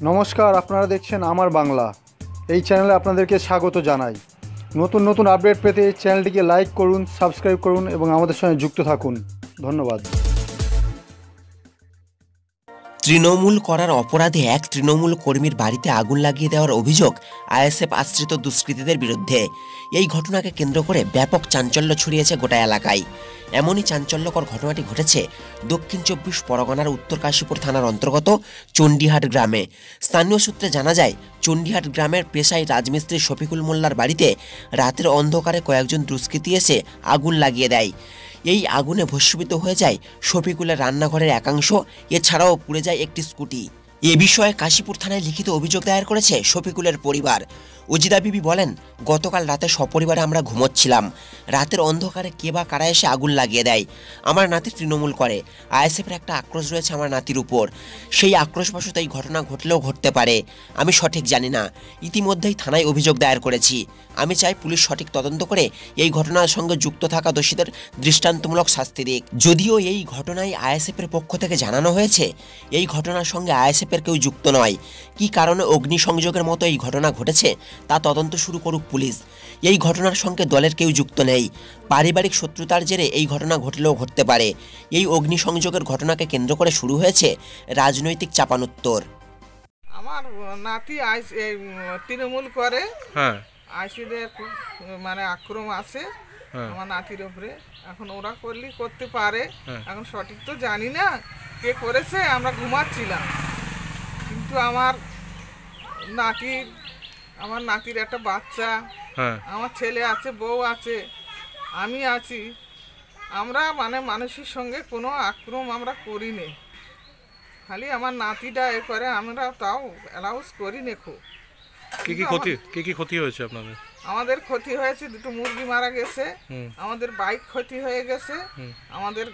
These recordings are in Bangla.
নমস্কার, আপনারা দেখছেন আমার বাংলা। এই চ্যানেলে আপনাদেরকে স্বাগত জানাই। নতুন নতুন আপডেট পেতে চ্যানেলটিকে লাইক করুন, সাবস্ক্রাইব করুন এবং আমাদের সঙ্গে যুক্ত থাকুন। ধন্যবাদ। তৃণমূল করার অপরাধে এক তৃণমূল কর্মীর বাড়িতে আগুন লাগিয়ে দেওয়ার অভিযোগ আইএসএফ আশ্রিত দুষ্কৃতীদের বিরুদ্ধে। এই ঘটনাকে কেন্দ্র করে ব্যাপক চাঞ্চল্য ছড়িয়েছে গোটা এলাকায়। এমনই চাঞ্চল্যকর ঘটনাটি ঘটেছে দক্ষিণ 24 পরগনার উত্তর কাশীপুর থানার অন্তর্গত চণ্ডীহাট গ্রামে। স্থানীয় সূত্রে জানা যায়, চণ্ডীহাট গ্রামের পেশায় রাজমিস্ত্রি শফিকুল মোল্লার বাড়িতে রাতের অন্ধকারে কয়েকজন দুষ্কৃতী এসে আগুন লাগিয়ে দেয়। এই আগুনে ভস্মীভূত হয়ে যায় শফিকুলের রান্নাঘরের একাংশ, এছাড়াও পুড়ে যায় একটি স্কুটি। এ বিষয়ে কাশীপুর থানায় লিখিত অভিযোগ দায়ের করেছে শফিকুলের পরিবার। অজিদা বিবি বলেন, গতকাল রাতে সপরিবারে আমরা ঘুমোচ্ছিলাম। রাতের অন্ধকারে কে বা কারা এসে আগুন লাগিয়ে দেয়। আমার নাতি তৃণমূল করে, আইএসএফের একটা আক্রোশ রয়েছে আমার নাতির উপর। সেই আক্রোশবশত এই ঘটনা ঘটলেও ঘটতে পারে, আমি সঠিক জানি না। ইতিমধ্যেই থানায় অভিযোগ দায়ের করেছি। আমি চাই পুলিশ সঠিক তদন্ত করে এই ঘটনার সঙ্গে যুক্ত থাকা দোষীদের দৃষ্টান্তমূলক শাস্তি দিক। যদিও এই ঘটনায় আইএসএফের পক্ষ থেকে জানানো হয়েছে, এই ঘটনার সঙ্গে আইএসএফের কেউ যুক্ত নয়। কী কারণে অগ্নিসংযোগের মতো এই ঘটনা ঘটেছে তা তদন্ত শুরু করুক পুলিশ। এই ঘটনার সঙ্গে দলের কেউ যুক্ত নেই। পারিবারিক শত্রুতার জেরে এই ঘটনা ঘটলেও ঘটতে পারে। এই অগ্নিসংযোগের ঘটনাকে কেন্দ্র করে শুরু হয়েছে রাজনৈতিক চাপানোত্তর। আমার নাতি তৃণমূল করে, আইসিদের খুব আক্রমণ আছে আমার নাতির উপরে। এখন ওরা করতে পারে, এখন সঠিক তো জানি না কে করেছে। আমরা ঘুমাচ্ছিলাম, কিন্তু আমার নাতির একটা বাচ্চা, আমার ছেলে আছে, বউ আছে, আমি আছি। আমরা মানুষের সঙ্গে কোনো আক্রমণ আমরা করিনি। খালি আমার নাতিটা এ করে, আমরা তাও অ্যালাউন্স করি নে। খুব কি ক্ষতি হয়েছে আপনাদের? আমাদের ক্ষতি হয়েছে, দুটো মুরগি মারা গেছে, আমাদের বাইক ক্ষতি হয়ে গেছে, আমাদের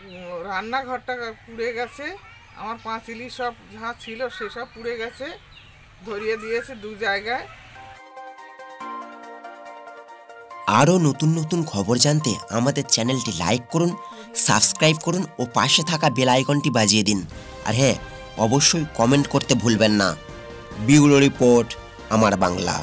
রান্নাঘরটা পুড়ে গেছে, আমার পাঁচিলি সব যা ছিল সেসব পুড়ে গেছে, ধরিয়ে দিয়েছে দু জায়গায়। আরও নতুন নতুন খবর জানতে আমাদের চ্যানেলটি লাইক করুন, সাবস্ক্রাইব করুন ও পাশে থাকা বেল আইকনটি বাজিয়ে দিন। আর হ্যাঁ, অবশ্যই কমেন্ট করতে ভুলবেন না। ব্যুরো রিপোর্ট, আমার বাংলা।